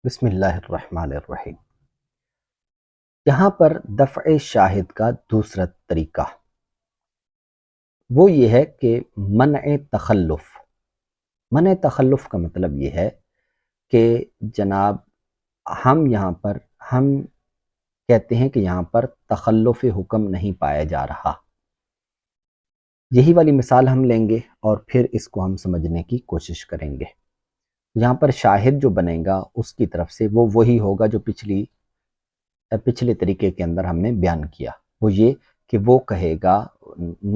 بسم اللہ الرحمن الرحیم۔ یہاں پر دفع شاہد کا دوسرا طریقہ وہ یہ ہے کہ منع تخلف۔ منع تخلف کا مطلب یہ ہے کہ جناب ہم کہتے ہیں کہ یہاں پر تخلف حکم نہیں پایا جا رہا۔ یہی والی مثال ہم لیں گے اور پھر اس کو ہم سمجھنے کی کوشش کریں گے۔ یہاں پر شاہد جو بنے گا اس کی طرف سے وہ وہی ہوگا جو پچھلے طریقے کے اندر ہم نے بیان کیا۔ وہ یہ کہ وہ کہے گا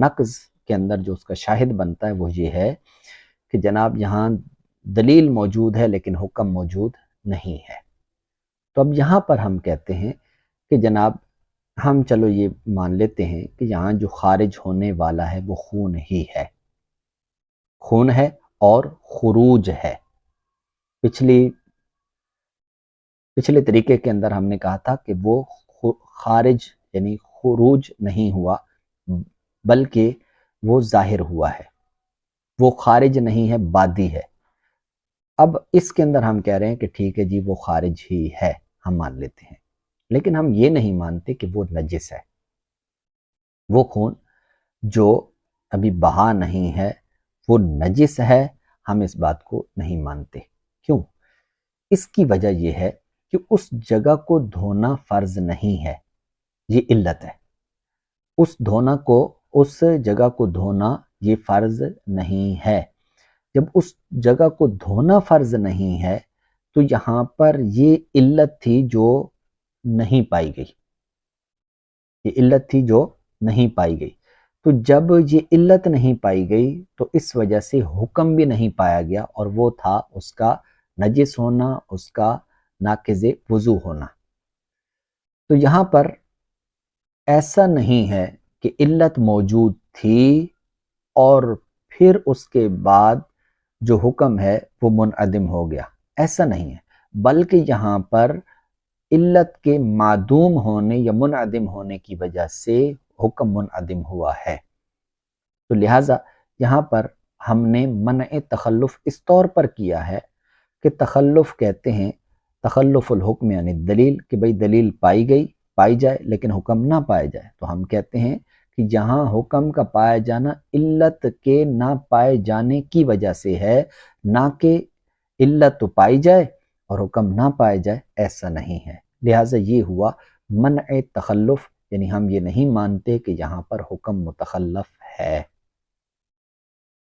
نقض کے اندر جو اس کا شاہد بنتا ہے وہ یہ ہے کہ جناب یہاں دلیل موجود ہے لیکن حکم موجود نہیں ہے۔ تو اب یہاں پر ہم کہتے ہیں کہ جناب ہم چلو یہ مان لیتے ہیں کہ یہاں جو خارج ہونے والا ہے وہ خون ہی ہے، خون ہے اور خروج ہے۔ پچھلے طریقے کے اندر ہم نے کہا تھا کہ وہ خارج یعنی خروج نہیں ہوا بلکہ وہ ظاہر ہوا ہے، وہ خارج نہیں ہے، بادی ہے۔ اب اس کے اندر ہم کہہ رہے ہیں کہ ٹھیک ہے جی وہ خارج ہی ہے، ہم مان لیتے ہیں، لیکن ہم یہ نہیں مانتے کہ وہ نجس ہے۔ وہ خون جو ابھی بہا نہیں ہے وہ نجس ہے، ہم اس بات کو نہیں مانتے۔ کیوں؟ اس کی وجہ یہ ہے کہ اس جگہ کو دھونا فرض نہیں ہے، یہ علت ہے۔ اس جگہ کو دھونا یہ فرض نہیں ہے۔ جب اس جگہ کو دھونا فرض نہیں ہے تو یہاں پر یہ علت تھی جو نہیں پائی گئی، یہ علت تھی جو نہیں پائی گئی۔ تو جب یہ علت نہیں پائی گئی تو اس وجہ سے حکم بھی نہیں پایا گیا، اور وہ تھا اس کا نجس ہونا، اس کا ناقض وضو ہونا۔ تو یہاں پر ایسا نہیں ہے کہ علت موجود تھی اور پھر اس کے بعد جو حکم ہے وہ منعدم ہو گیا، ایسا نہیں ہے، بلکہ یہاں پر علت کے معدوم ہونے یا منعدم ہونے کی وجہ سے حکم منعدم ہوا ہے۔ تو لہٰذا یہاں پر ہم نے منع تخلف اس طور پر کیا ہے کہ تخلف کہتے ہیں تخلف الحکم یعنی دلیل، کہ بھئی دلیل پائی جائے لیکن حکم نہ پایا جائے۔ تو ہم کہتے ہیں کہ جہاں حکم کا پایا جانا علت کے نہ پائے جانے کی وجہ سے ہے، نہ کہ علت تو پائی جائے اور حکم نہ پایا جائے، ایسا نہیں ہے۔ لہٰذا یہ ہوا منع تخلف، یعنی ہم یہ نہیں مانتے کہ یہاں پر حکم متخلف ہے۔